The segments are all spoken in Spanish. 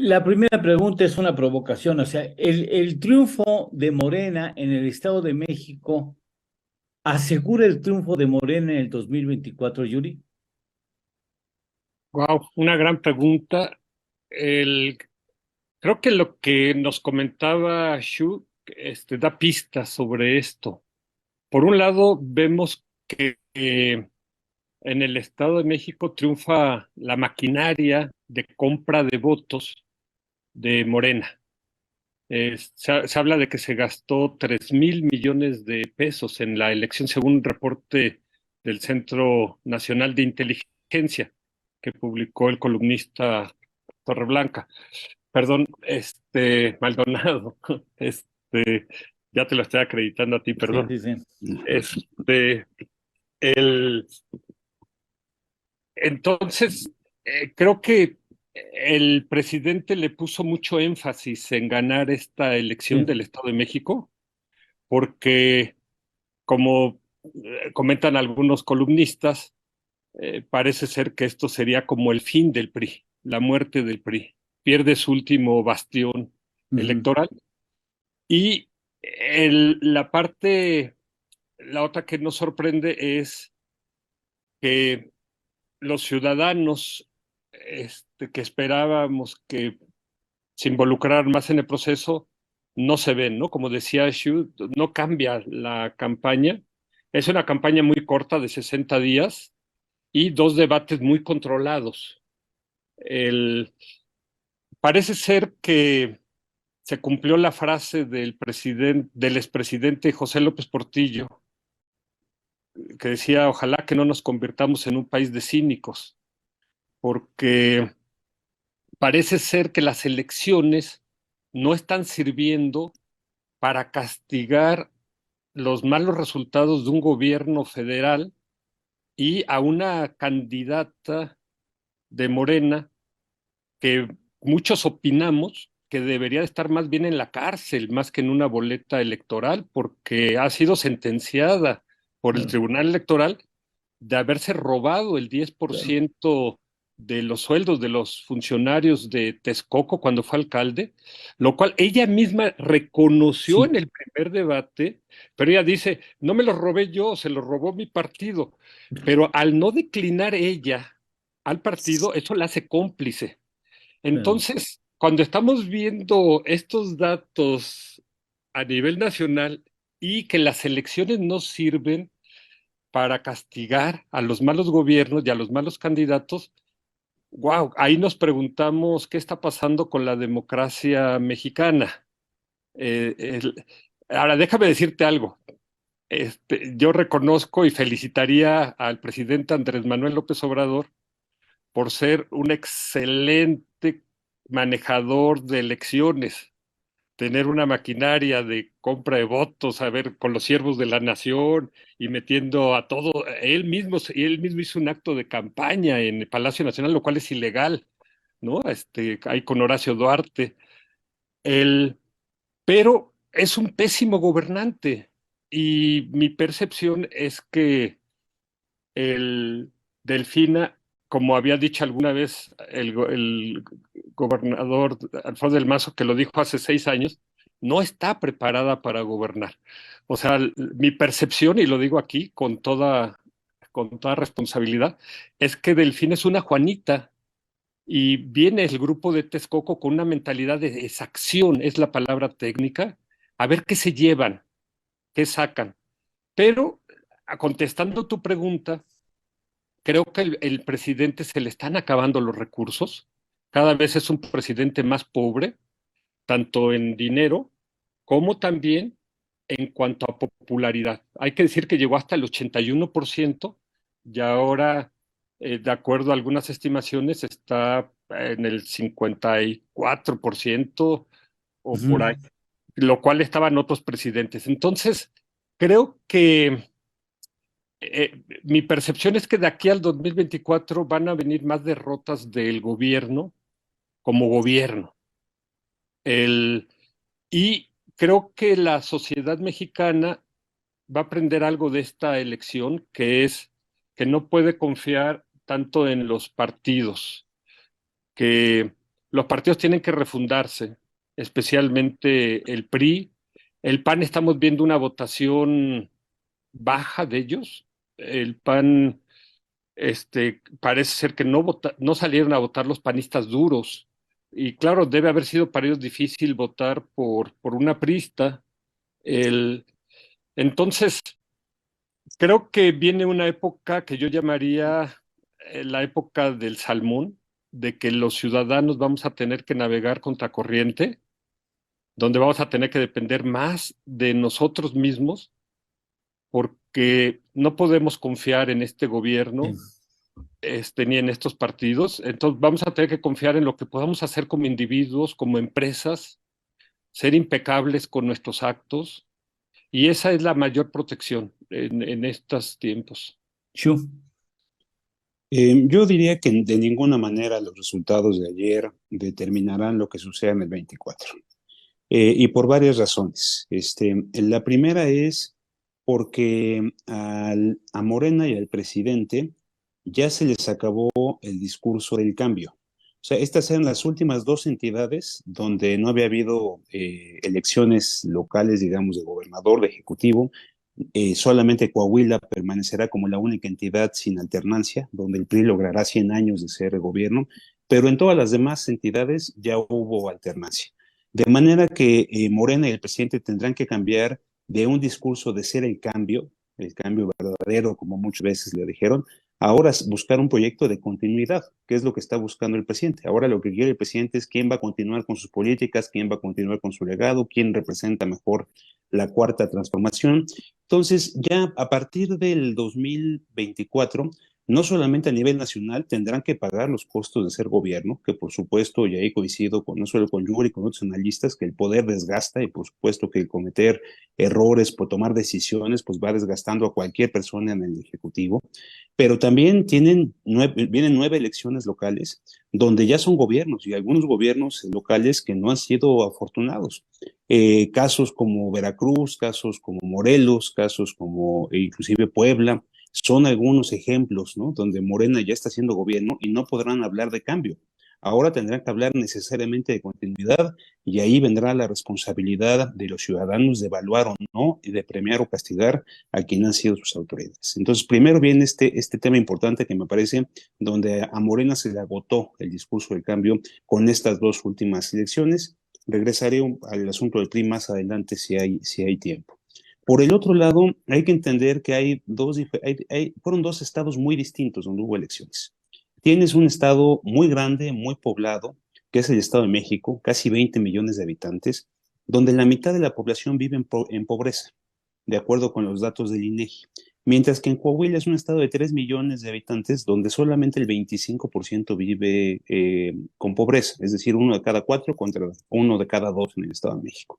La primera pregunta es una provocación, o sea, el triunfo de Morena en el Estado de México asegura el triunfo de Morena en el 2024, Yuri. Wow, una gran pregunta. El, Creo que lo que nos comentaba Shu, da pistas sobre esto. Por un lado, vemos que en el Estado de México triunfa la maquinaria de compra de votos de Morena. Se habla de que se gastó 3.000 millones de pesos en la elección, según un reporte del Centro Nacional de Inteligencia que publicó el columnista Torreblanca. Perdón, Maldonado, ya te lo estoy acreditando a ti, Sí, perdón. sí, sí. Este, el, entonces, creo que el presidente le puso mucho énfasis en ganar esta elección Sí, del Estado de México, porque, como comentan algunos columnistas, parece ser que esto sería como el fin del PRI, la muerte del PRI. Pierde su último bastión ujú, electoral. Y la otra que nos sorprende es que los ciudadanos que esperábamos que se involucraran más en el proceso no se ven, ¿no? Como decía Shu, no cambia la campaña. Es una campaña muy corta de 60 días y dos debates muy controlados. El, Parece ser que se cumplió la frase del expresidente José López Portillo, que decía, ojalá que no nos convirtamos en un país de cínicos, porque parece ser que las elecciones no están sirviendo para castigar los malos resultados de un gobierno federal y a una candidata de Morena que muchos opinamos que debería estar más bien en la cárcel, más que en una boleta electoral, porque ha sido sentenciada por el claro, Tribunal Electoral de haberse robado el diez por claro. ciento de los sueldos de los funcionarios de Texcoco cuando fue alcalde, lo cual ella misma reconoció Sí, en el primer debate, pero ella dice, no me los robé yo, se los robó mi partido, pero al no declinar ella al partido, eso la hace cómplice. claro. Entonces, cuando estamos viendo estos datos a nivel nacional y que las elecciones no sirven para castigar a los malos gobiernos y a los malos candidatos, wow, ahí nos preguntamos qué está pasando con la democracia mexicana. Eh, el- Ahora, déjame decirte algo. Yo reconozco y felicitaría al presidente Andrés Manuel López Obrador por ser un excelente manejador de elecciones, tener una maquinaria de compra de votos, a ver, con los siervos de la nación y metiendo a todo, él mismo hizo un acto de campaña en el Palacio Nacional, lo cual es ilegal, ¿no? Ahí con Horacio Duarte. Él, pero es un pésimo gobernante y mi percepción es que el Delfina, como había dicho alguna vez el gobernador Alfonso del Mazo, que lo dijo hace 6 años, no está preparada para gobernar. O sea, mi percepción, y lo digo aquí con toda responsabilidad, es que Delfín es una Juanita y viene el grupo de Texcoco con una mentalidad de exacción, es la palabra técnica, a ver qué se llevan, qué sacan. Pero, contestando tu pregunta, creo que el presidente se le están acabando los recursos. Cada vez es un presidente más pobre, tanto en dinero como también en cuanto a popularidad. Hay que decir que llegó hasta el 81% y ahora, de acuerdo a algunas estimaciones, está en el 54% o por ahí, Ujú. lo cual estaban otros presidentes. Entonces, creo que mi percepción es que de aquí al 2024 van a venir más derrotas del gobierno como gobierno. El, y creo que la sociedad mexicana va a aprender algo de esta elección, que es que no puede confiar tanto en los partidos, que los partidos tienen que refundarse, especialmente el PRI. El PAN estamos viendo una votación baja de ellos. El PAN, parece ser que no salieron a votar los panistas duros. Y claro, debe haber sido para ellos difícil votar por una priista. El, entonces, creo que viene una época que yo llamaría la época del salmón, de que los ciudadanos vamos a tener que navegar contracorriente, donde vamos a tener que depender más de nosotros mismos, porque no podemos confiar en este Sí. gobierno, ni en estos partidos. Entonces vamos a tener que confiar en lo que podamos hacer como individuos, como empresas, ser impecables con nuestros actos, y esa es la mayor protección en estos tiempos. Shu. Yo diría que de ninguna manera los resultados de ayer determinarán lo que suceda en el 24. Y por varias razones. La primera es porque a Morena y al presidente ya se les acabó el discurso del cambio. O sea, estas eran las últimas dos entidades donde no había habido elecciones locales, digamos, de gobernador, de ejecutivo. Solamente Coahuila permanecerá como la única entidad sin alternancia, donde el PRI logrará 100 años de ser gobierno, pero en todas las demás entidades ya hubo alternancia. De manera que Morena y el presidente tendrán que cambiar de un discurso de ser el cambio verdadero, como muchas veces le dijeron, ahora es buscar un proyecto de continuidad, que es lo que está buscando el presidente. Ahora lo que quiere el presidente es quién va a continuar con sus políticas, quién va a continuar con su legado, quién representa mejor la cuarta transformación. Entonces, ya a partir del 2024, no solamente a nivel nacional tendrán que pagar los costos de ser gobierno, que por supuesto, y ahí coincido con no solo con Yuri, con otros analistas, que el poder desgasta y por supuesto que cometer errores, por tomar decisiones, pues va desgastando a cualquier persona en el Ejecutivo, pero también vienen 9 elecciones locales donde ya son gobiernos y algunos gobiernos locales que no han sido afortunados. Casos como Veracruz, casos como Morelos, casos como inclusive Puebla, son algunos ejemplos, ¿no? Donde Morena ya está haciendo gobierno y no podrán hablar de cambio. Ahora tendrán que hablar necesariamente de continuidad y ahí vendrá la responsabilidad de los ciudadanos de evaluar o no y de premiar o castigar a quien han sido sus autoridades. Entonces, primero viene este tema importante que me parece, donde a Morena se le agotó el discurso del cambio con estas dos últimas elecciones. Regresaré al asunto del PRI más adelante si hay tiempo. Por el otro lado, hay que entender que fueron dos estados muy distintos donde hubo elecciones. Tienes un estado muy grande, muy poblado, que es el Estado de México, casi 20 millones de habitantes, donde la mitad de la población vive en pobreza, de acuerdo con los datos del INEGI. Mientras que en Coahuila es un estado de 3 millones de habitantes, donde solamente el 25% vive con pobreza, es decir, uno de cada 4 contra uno de cada 2 en el Estado de México.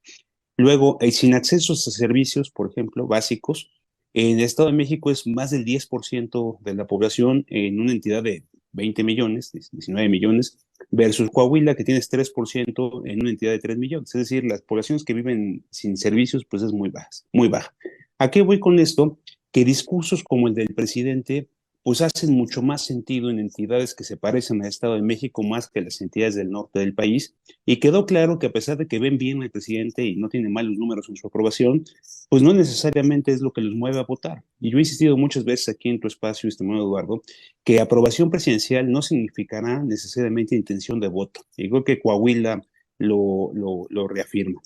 Luego, sin acceso a servicios, por ejemplo, básicos, en el Estado de México es más del 10% de la población en una entidad de 20 millones, 19 millones, versus Coahuila, que tienes 3% en una entidad de 3 millones. Es decir, las poblaciones que viven sin servicios, pues es muy baja, muy baja. ¿A qué voy con esto? Que discursos como el del presidente pues hacen mucho más sentido en entidades que se parecen al Estado de México más que las entidades del norte del país. Y quedó claro que a pesar de que ven bien al presidente y no tiene malos números en su aprobación, pues no necesariamente es lo que los mueve a votar. Y yo he insistido muchas veces aquí en tu espacio, estimado Eduardo, que aprobación presidencial no significará necesariamente intención de voto. Y creo que Coahuila lo reafirma.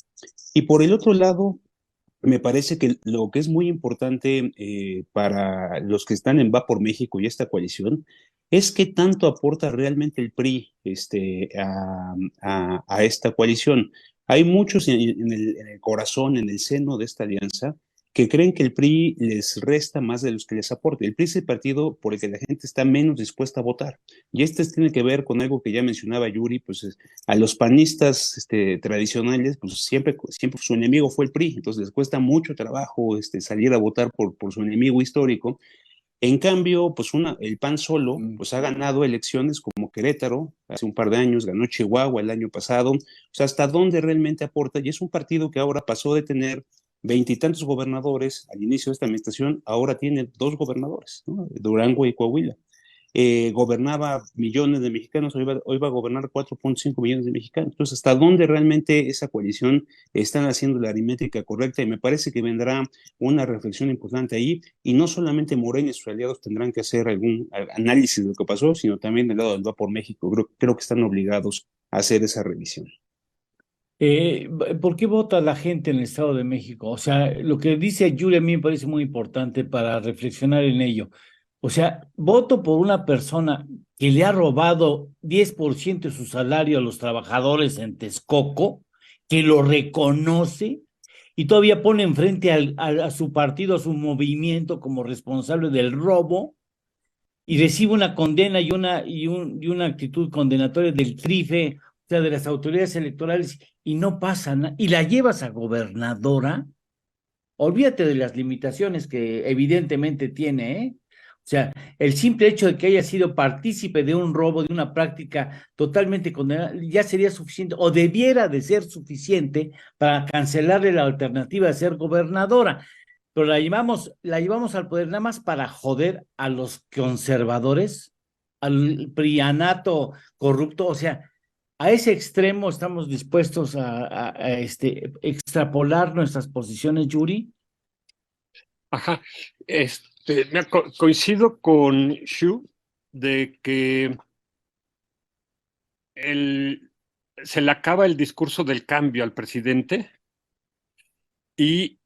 Y por el otro lado, me parece que lo que es muy importante para los que están en Va por México y esta coalición es qué tanto aporta realmente el PRI a esta coalición. Hay muchos en el corazón, en el seno de esta alianza, que creen que el PRI les resta más de los que les aporta. El PRI es el partido por el que la gente está menos dispuesta a votar. Y esto tiene que ver con algo que ya mencionaba Yuri, pues a los panistas tradicionales, pues siempre su enemigo fue el PRI, entonces les cuesta mucho trabajo salir a votar por su enemigo histórico. En cambio, pues el PAN solo, pues ha ganado elecciones como Querétaro, hace un par de años, ganó Chihuahua el año pasado, o sea, hasta dónde realmente aporta, y es un partido que ahora pasó de tener veintitantos gobernadores al inicio de esta administración, ahora tiene 2 gobernadores, ¿no? Durango y Coahuila. gobernaba millones de mexicanos, hoy va a gobernar 4.5 millones de mexicanos. Entonces, ¿hasta dónde realmente esa coalición están haciendo la aritmética correcta? Y me parece que vendrá una reflexión importante ahí, y no solamente Morena y sus aliados tendrán que hacer algún análisis de lo que pasó, sino también del lado del Va por México. Creo que están obligados a hacer esa revisión. ¿Por qué vota la gente en el Estado de México? O sea, lo que dice Yuri a mí me parece muy importante para reflexionar en ello. O sea, voto por una persona que le ha robado 10% de su salario a los trabajadores en Texcoco, que lo reconoce y todavía pone enfrente a su partido, a su movimiento como responsable del robo y recibe una condena y una actitud condenatoria del TRIFE, o sea, de las autoridades electorales, y no pasa nada, y la llevas a gobernadora, olvídate de las limitaciones que evidentemente tiene, ¿eh? O sea, el simple hecho de que haya sido partícipe de un robo, de una práctica totalmente condenada, ya sería suficiente, o debiera de ser suficiente para cancelarle la alternativa de ser gobernadora, pero la llevamos al poder nada más para joder a los conservadores, al prianato corrupto, o sea, a ese extremo estamos dispuestos a extrapolar nuestras posiciones, Yuri. Ajá. Mira, coincido con Xu de que el, se le acaba el discurso del cambio al presidente y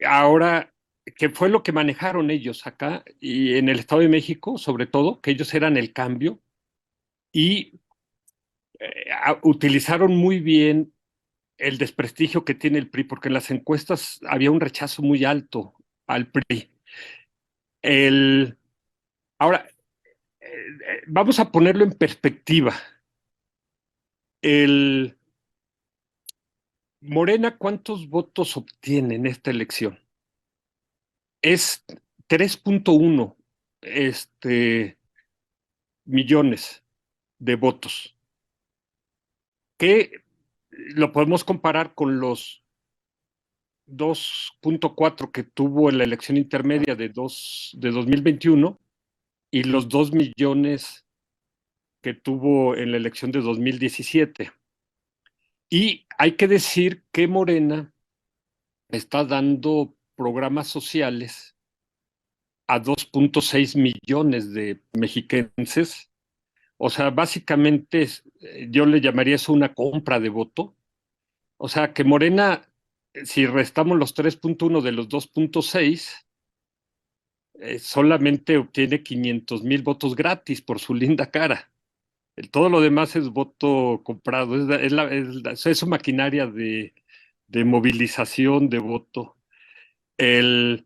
ahora, que fue lo que manejaron ellos acá y en el Estado de México, sobre todo, que ellos eran el cambio y utilizaron muy bien el desprestigio que tiene el PRI, porque en las encuestas había un rechazo muy alto al PRI. El, ahora, vamos a ponerlo en perspectiva. El Morena, ¿cuántos votos obtiene en esta elección? Es 3.1 millones de votos, que lo podemos comparar con los 2.4 que tuvo en la elección intermedia de 2021 y los 2 millones que tuvo en la elección de 2017. Y hay que decir que Morena está dando programas sociales a 2.6 millones de mexiquenses. O sea, básicamente yo le llamaría eso una compra de voto. O sea, que Morena, si restamos los 3.1 de los 2.6, solamente obtiene 500,000 votos gratis por su linda cara. Todo lo demás es voto comprado, es su maquinaria de movilización de voto. El,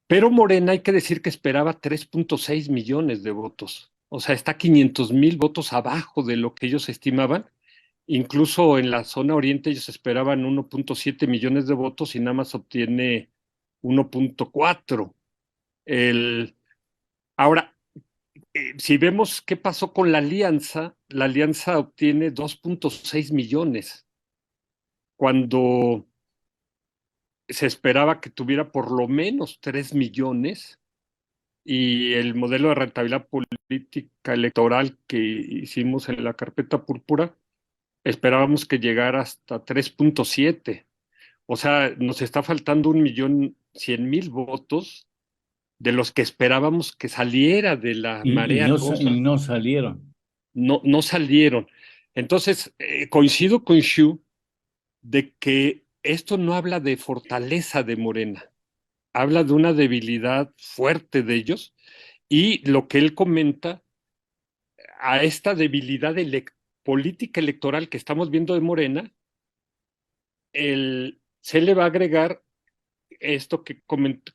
pero Morena hay que decir que esperaba 3.6 millones de votos. O sea, está 500,000 votos abajo de lo que ellos estimaban. Incluso en la zona oriente ellos esperaban 1.7 millones de votos y nada más obtiene 1.4. El, ahora, si vemos qué pasó con la alianza obtiene 2.6 millones, cuando se esperaba que tuviera por lo menos 3 millones, y el modelo de rentabilidad política electoral que hicimos en la carpeta púrpura, esperábamos que llegara hasta 3.7. O sea, nos está faltando 1.100.000 votos de los que esperábamos que saliera de la marea Y rosa. no salieron. No salieron. Entonces, coincido con Xu de que esto no habla de fortaleza de Morena, habla de una debilidad fuerte de ellos y lo que él comenta, a esta debilidad política electoral que estamos viendo de Morena, se le va a agregar esto que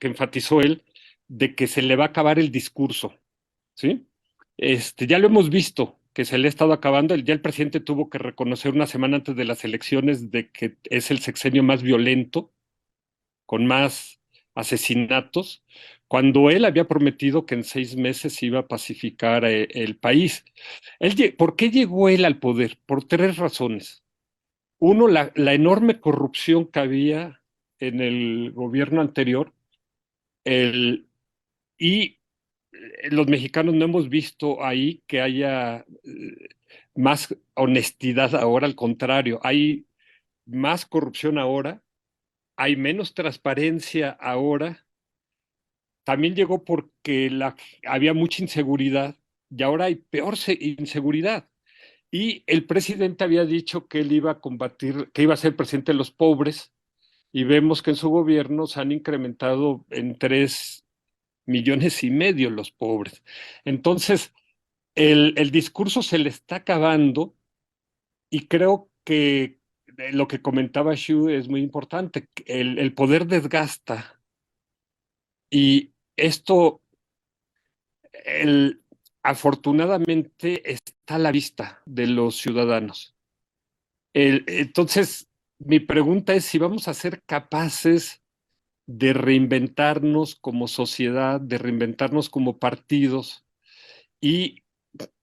enfatizó él, de que se le va a acabar el discurso, ¿sí? Ya lo hemos visto, que se le ha estado acabando. Ya el presidente tuvo que reconocer una semana antes de las elecciones de que es el sexenio más violento, con más asesinatos, cuando él había prometido que en 6 meses iba a pacificar el país. ¿Por qué llegó él al poder? Por tres razones. Uno, la enorme corrupción que había en el gobierno anterior, y los mexicanos no hemos visto ahí que haya más honestidad ahora, al contrario, hay más corrupción ahora, hay menos transparencia ahora. También llegó porque había mucha inseguridad y ahora hay peor inseguridad. Y el presidente había dicho que él iba a combatir, que iba a ser presidente de los pobres, y vemos que en su gobierno se han incrementado en 3,5 millones los pobres. Entonces, el discurso se le está acabando y creo que lo que comentaba Xu es muy importante. El poder desgasta y esto, el, afortunadamente, está a la vista de los ciudadanos. Entonces, mi pregunta es si vamos a ser capaces de reinventarnos como sociedad, de reinventarnos como partidos y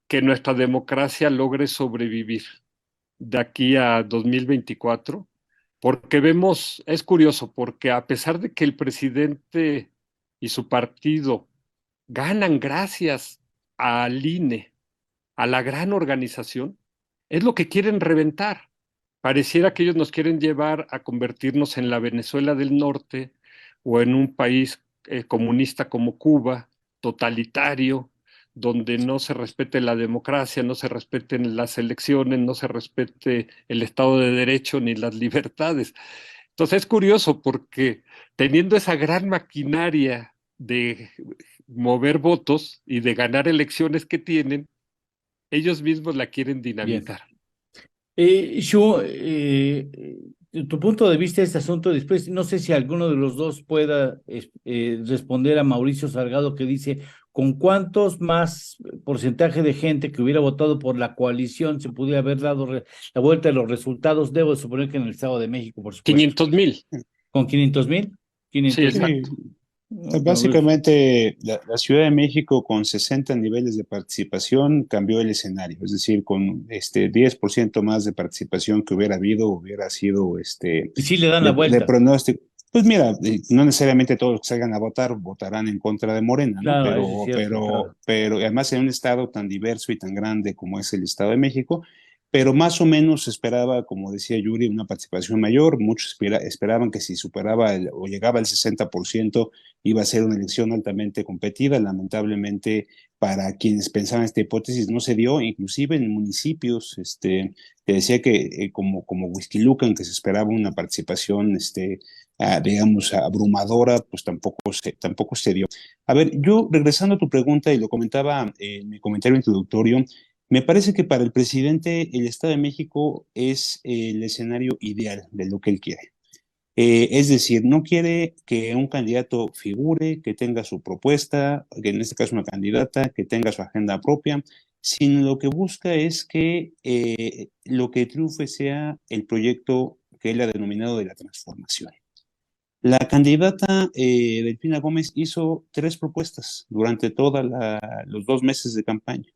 que nuestra democracia logre sobrevivir de aquí a 2024, porque vemos, es curioso, porque a pesar de que el presidente y su partido ganan gracias al INE, a la gran organización, es lo que quieren reventar. Pareciera que ellos nos quieren llevar a convertirnos en la Venezuela del Norte o en un país comunista como Cuba, totalitario, donde no se respete la democracia, no se respeten las elecciones, no se respete el Estado de Derecho ni las libertades. Entonces es curioso porque teniendo esa gran maquinaria de mover votos y de ganar elecciones que tienen, ellos mismos la quieren Bien. dinamitar. Shu, tu punto de vista de este asunto, después, no sé si alguno de los dos pueda responder a Mauricio Salgado que dice, ¿con cuántos más porcentaje de gente que hubiera votado por la coalición se pudiera haber dado la vuelta de los resultados? Debo suponer que en el Estado de México, por supuesto. 500,000. ¿Con 500,000? Sí, 500,000. exacto. Básicamente, la Ciudad de México con 60 niveles de participación cambió el escenario, es decir, con 10% más de participación que hubiera habido, hubiera sido Y sí le dan la de vuelta. pronóstico. Pues mira, no necesariamente todos los que salgan a votar votarán en contra de Morena, ¿no? Claro, eso es cierto, claro. Pero además en un estado tan diverso y tan grande como es el Estado de México, pero más o menos se esperaba, como decía Yuri, una participación mayor. Muchos esperaban que si superaba o llegaba al 60% iba a ser una elección altamente competida. Lamentablemente, para quienes pensaban esta hipótesis, no se dio, inclusive en municipios, que decía que como Huixquilucan, que se esperaba una participación, digamos, abrumadora, pues tampoco se dio. A ver, yo regresando a tu pregunta, y lo comentaba en mi comentario introductorio, me parece que para el presidente el Estado de México es el escenario ideal de lo que él quiere. Es decir, no quiere que un candidato figure, que tenga su propuesta, que en este caso una candidata, que tenga su agenda propia, sino lo que busca es que lo que triunfe sea el proyecto que él ha denominado de la transformación. La candidata Delfina Gómez hizo 3 propuestas durante todos los 2 meses de campaña,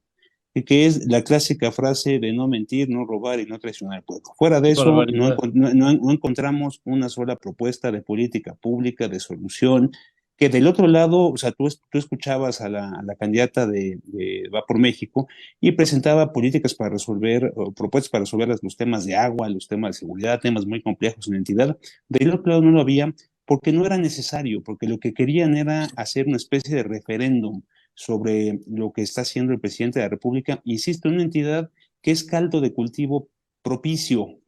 y que es la clásica frase de no mentir, no robar y no traicionar al pueblo. Fuera de Qué eso, barbaridad. no encontramos una sola propuesta de política pública, de solución, que del otro lado, o sea, tú escuchabas a la candidata de Va por México y presentaba políticas para resolver, o propuestas para resolver los temas de agua, los temas de seguridad, temas muy complejos en la entidad. Del otro lado no lo había porque no era necesario, porque lo que querían era hacer una especie de referéndum sobre lo que está haciendo el presidente de la República, insisto, en una entidad que es caldo de cultivo propicio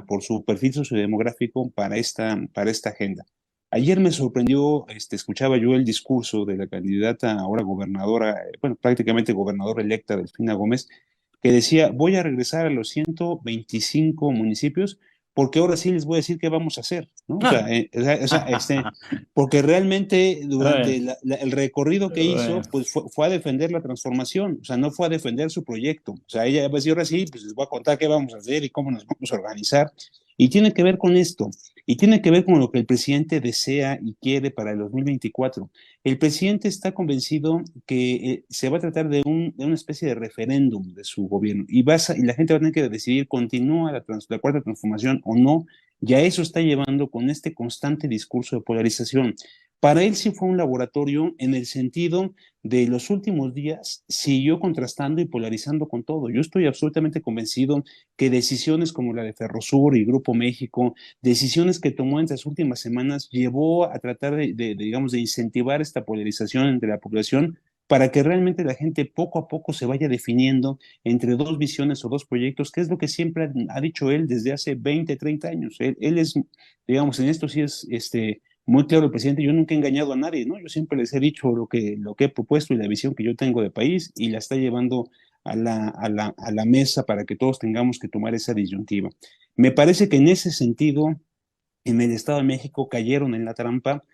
por su perfil sociodemográfico para esta agenda. Ayer me sorprendió, escuchaba yo el discurso de la candidata ahora gobernadora, bueno, prácticamente gobernadora electa Delfina Gómez, que decía, voy a regresar a los 125 municipios porque ahora sí les voy a decir qué vamos a hacer, ¿no? Porque realmente durante Bueno, el recorrido que hizo, bueno. pues fue a defender la transformación, o sea, no fue a defender su proyecto. O sea, ella va a decir, ahora sí, pues les voy a contar qué vamos a hacer y cómo nos vamos a organizar. Y tiene que ver con esto, y tiene que ver con lo que el presidente desea y quiere para el 2024. El presidente está convencido que se va a tratar de una especie de referéndum de su gobierno, y la gente va a tener que decidir, continúa la cuarta transformación o no. Ya eso está llevando con este constante discurso de polarización. Para él sí fue un laboratorio en el sentido de los últimos días, siguió contrastando y polarizando con todo. Yo estoy absolutamente convencido que decisiones como la de Ferrosur y Grupo México, decisiones que tomó en las últimas semanas, llevó a tratar digamos, de incentivar esta polarización entre la población para que realmente la gente poco a poco se vaya definiendo entre dos visiones o dos proyectos, que es lo que siempre ha dicho él desde hace 20, 30 años. Él es, digamos, en esto sí es muy claro el presidente. Yo nunca he engañado a nadie, ¿no? Yo siempre les he dicho lo que he propuesto y la visión que yo tengo de país, y la está llevando a la mesa para que todos tengamos que tomar esa disyuntiva. Me parece que en ese sentido, en el Estado de México cayeron en la trampa,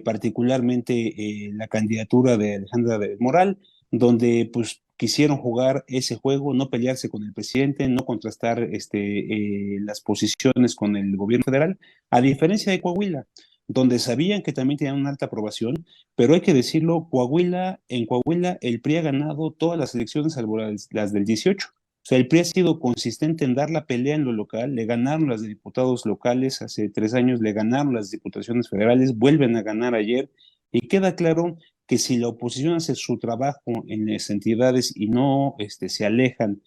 particularmente la candidatura de Alejandra del Moral, donde pues quisieron jugar ese juego, no pelearse con el presidente, no contrastar las posiciones con el gobierno federal, a diferencia de Coahuila, donde sabían que también tenían una alta aprobación, pero hay que decirlo, en Coahuila el PRI ha ganado todas las elecciones salvo las del 18. O sea, el PRI ha sido consistente en dar la pelea en lo local, le ganaron las de diputados locales hace 3 años, le ganaron las diputaciones federales, vuelven a ganar ayer, y queda claro que si la oposición hace su trabajo en las entidades y no se alejan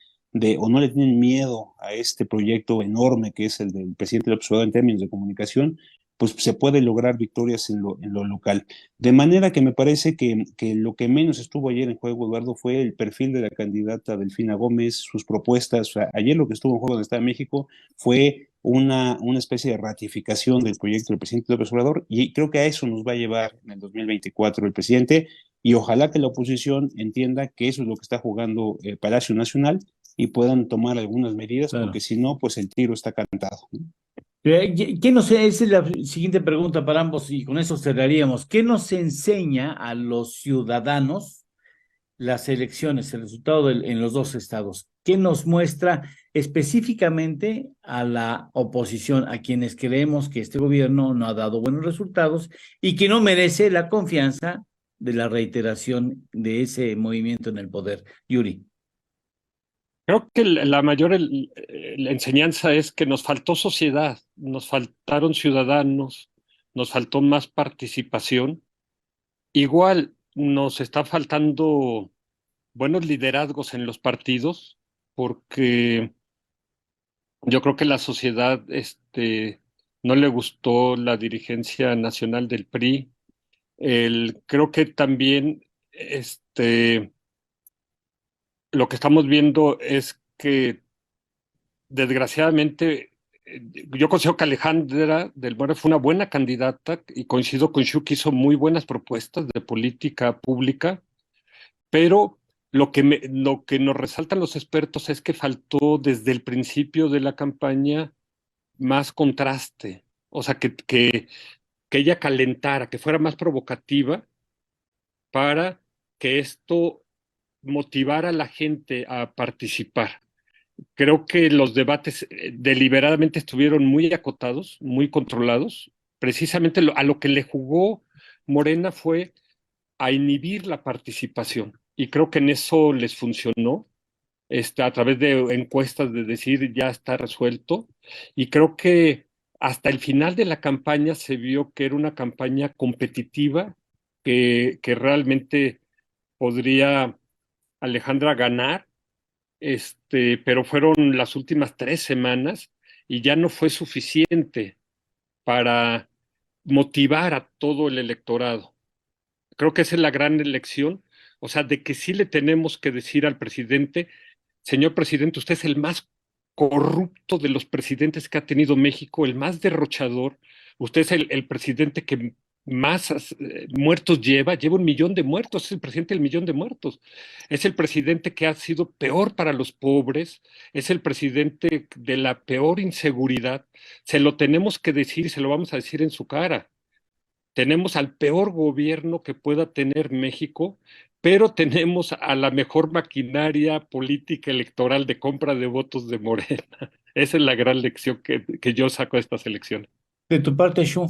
o no le tienen miedo a este proyecto enorme que es el del presidente López Obrador en términos de comunicación, pues se puede lograr victorias en lo local. De manera que me parece que lo que menos estuvo ayer en juego, Eduardo, fue el perfil de la candidata Delfina Gómez, sus propuestas. O sea, ayer lo que estuvo en juego en el Estado de México fue una especie de ratificación del proyecto del presidente López Obrador, y creo que a eso nos va a llevar en el 2024 el presidente, y ojalá que la oposición entienda que eso es lo que está jugando Palacio Nacional y puedan tomar algunas medidas, Claro. porque si no, pues el tiro está cantado, ¿no? ¿Qué nos, esa es la siguiente pregunta para ambos y con eso cerraríamos. ¿Qué nos enseña a los ciudadanos las elecciones, el resultado en los dos estados? ¿Qué nos muestra específicamente a la oposición, a quienes creemos que este gobierno no ha dado buenos resultados y que no merece la confianza de la reiteración de ese movimiento en el poder? Yuri. Creo que la mayor la enseñanza es que nos faltó sociedad, nos faltaron ciudadanos, nos faltó más participación. Igual nos está faltando buenos liderazgos en los partidos, porque yo creo que la sociedad no le gustó la dirigencia nacional del PRI. Creo que también lo que estamos viendo es que desgraciadamente yo considero que Alejandra del Moral fue una buena candidata y coincido con Shu que hizo muy buenas propuestas de política pública, pero lo que nos resaltan los expertos es que faltó desde el principio de la campaña más contraste, o sea, que ella calentara, que fuera más provocativa para que esto motivara a la gente a participar. Creo que los debates deliberadamente estuvieron muy acotados, muy controlados. Precisamente a lo que le jugó Morena fue a inhibir la participación. Y creo que en eso les funcionó, a través de encuestas de decir ya está resuelto. Y creo que hasta el final de la campaña se vio que era una campaña competitiva, que realmente podría Alejandra ganar, pero fueron las últimas 3 semanas y ya no fue suficiente para motivar a todo el electorado. Creo que esa es la gran elección, o sea, de que sí le tenemos que decir al presidente, señor presidente, usted es el más corrupto de los presidentes que ha tenido México, el más derrochador, usted es el presidente que más muertos lleva 1 millón de muertos, es el presidente del 1 millón de muertos, es el presidente que ha sido peor para los pobres, es el presidente de la peor inseguridad, se lo tenemos que decir y se lo vamos a decir en su cara. Tenemos al peor gobierno que pueda tener México, pero tenemos a la mejor maquinaria política electoral de compra de votos de Morena. Esa es la gran lección que yo saco de estas elecciones. De tu parte, Shu.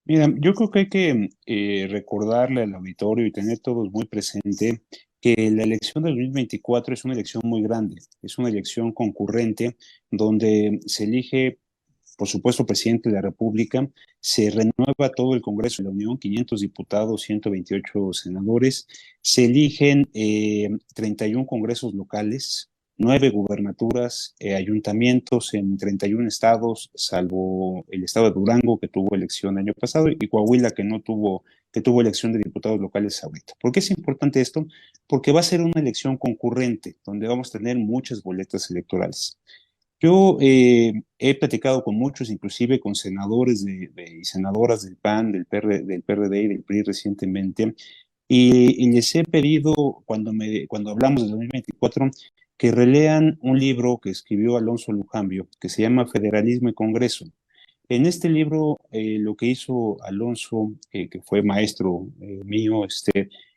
Mira, yo creo que hay que recordarle al auditorio y tener todos muy presente que la elección del 2024 es una elección muy grande, es una elección concurrente donde se elige por supuesto, presidente de la República, se renueva todo el Congreso de la Unión, 500 diputados, 128 senadores, se eligen 31 congresos locales, 9 gubernaturas, ayuntamientos en 31 estados, salvo el estado de Durango, que tuvo elección el año pasado, y Coahuila, que tuvo elección de diputados locales ahorita. ¿Por qué es importante esto? Porque va a ser una elección concurrente, donde vamos a tener muchas boletas electorales. Yo he platicado con muchos, inclusive con senadores y senadoras del PAN, del PRD y del PRI recientemente, y les he pedido, cuando hablamos del 2024, que relean un libro que escribió Alonso Lujambio, que se llama Federalismo y Congreso. En este libro, lo que hizo Alonso, que fue maestro mío,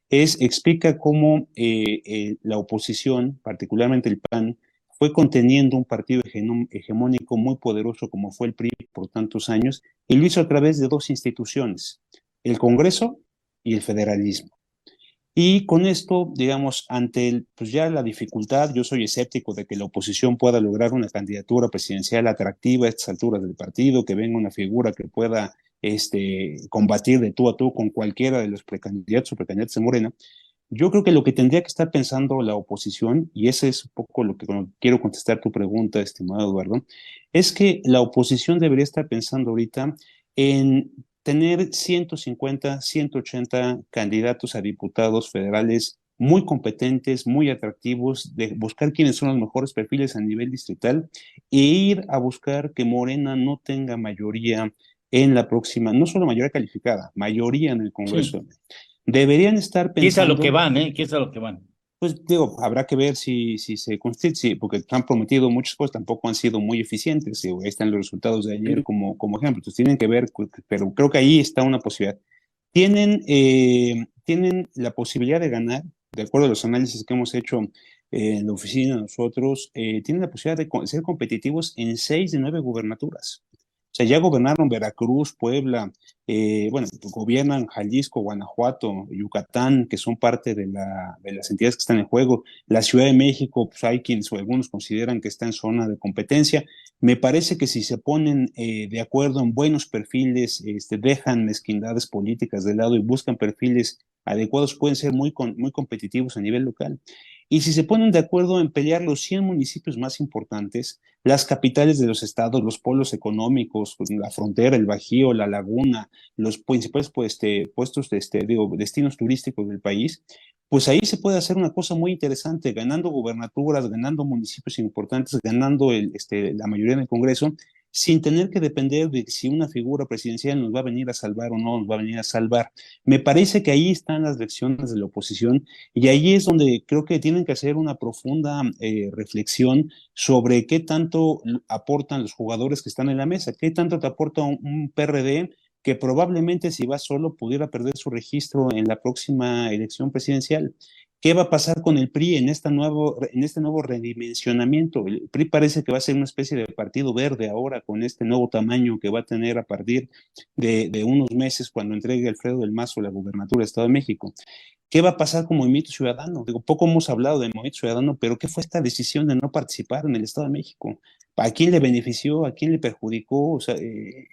explica cómo la oposición, particularmente el PAN, fue conteniendo un partido hegemónico muy poderoso como fue el PRI por tantos años, y lo hizo a través de dos instituciones, el Congreso y el federalismo. Y con esto, digamos, ante pues ya la dificultad, yo soy escéptico de que la oposición pueda lograr una candidatura presidencial atractiva a estas alturas del partido, que venga una figura que pueda combatir de tú a tú con cualquiera de los precandidatos o precandidatas de Morena. Yo creo que lo que tendría que estar pensando la oposición, y ese es un poco lo que quiero contestar tu pregunta, estimado Eduardo, es que la oposición debería estar pensando ahorita en tener 150, 180 candidatos a diputados federales muy competentes, muy atractivos, de buscar quiénes son los mejores perfiles a nivel distrital e ir a buscar que Morena no tenga mayoría en la próxima, no solo mayoría calificada, mayoría en el Congreso. Sí. Deberían estar ¿Qué es a lo pensando, que van, ¿Qué es a lo que van? pues digo, habrá que ver si se constituye, porque han prometido muchas cosas, tampoco han sido muy eficientes. Digo, ahí están los resultados de ayer como ejemplo. Entonces tienen que ver, pero creo que ahí está una posibilidad. Tienen la posibilidad de ganar, de acuerdo a los análisis que hemos hecho en la oficina nosotros, tienen la posibilidad de ser competitivos en 6 de 9 gubernaturas. O sea, ya gobernaron Veracruz, Puebla, bueno, gobiernan Jalisco, Guanajuato, Yucatán, que son parte de las entidades que están en juego. La Ciudad de México, pues hay quienes o algunos consideran que está en zona de competencia. Me parece que si se ponen de acuerdo en buenos perfiles, dejan mezquindades políticas de lado y buscan perfiles adecuados, pueden ser muy competitivos a nivel local. Y si se ponen de acuerdo en pelear los 100 municipios más importantes, las capitales de los estados, los polos económicos, la frontera, el Bajío, la Laguna, los principales destinos turísticos del país, pues ahí se puede hacer una cosa muy interesante, ganando gubernaturas, ganando municipios importantes, ganando la mayoría del Congreso, sin tener que depender de si una figura presidencial nos va a venir a salvar o no nos va a venir a salvar. Me parece que ahí están las lecciones de la oposición y ahí es donde creo que tienen que hacer una profunda reflexión sobre qué tanto aportan los jugadores que están en la mesa, qué tanto te aporta un PRD que probablemente si va solo pudiera perder su registro en la próxima elección presidencial. ¿Qué va a pasar con el PRI en este nuevo redimensionamiento? El PRI parece que va a ser una especie de partido verde ahora con este nuevo tamaño que va a tener a partir de unos meses cuando entregue Alfredo del Mazo la gubernatura del Estado de México. ¿Qué va a pasar con Movimiento Ciudadano? Digo, poco hemos hablado del Movimiento Ciudadano, pero ¿qué fue esta decisión de no participar en el Estado de México? ¿A quién le benefició? ¿A quién le perjudicó? O sea,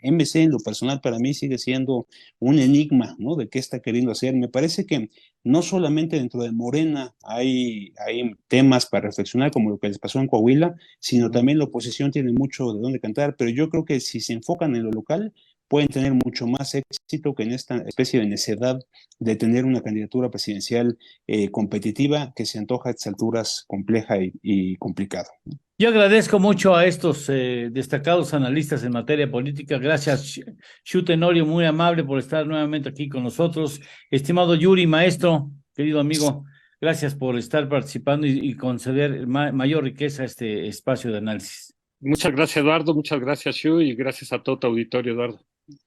MC en lo personal para mí sigue siendo un enigma, ¿no? De qué está queriendo hacer. Me parece que no solamente dentro de Morena hay temas para reflexionar, como lo que les pasó en Coahuila, sino también la oposición tiene mucho de dónde cantar, pero yo creo que si se enfocan en lo local, pueden tener mucho más éxito que en esta especie de necedad de tener una candidatura presidencial competitiva que se antoja a estas alturas compleja y complicado. Yo agradezco mucho a estos destacados analistas en materia política. Gracias, Shu Tenorio, muy amable por estar nuevamente aquí con nosotros. Estimado Yuri, maestro, querido amigo, gracias por estar participando y conceder mayor riqueza a este espacio de análisis. Muchas gracias, Eduardo. Muchas gracias, Shu, y gracias a todo tu auditorio, Eduardo.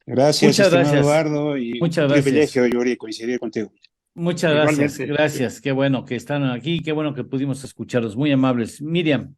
Gracias, Muchas estimado gracias. Eduardo, y muchas un gracias. privilegio, Yuri, coincidir contigo. Muchas gracias, Igualmente. gracias. Qué bueno que están aquí, qué bueno que pudimos escucharlos. Muy amables. Miriam.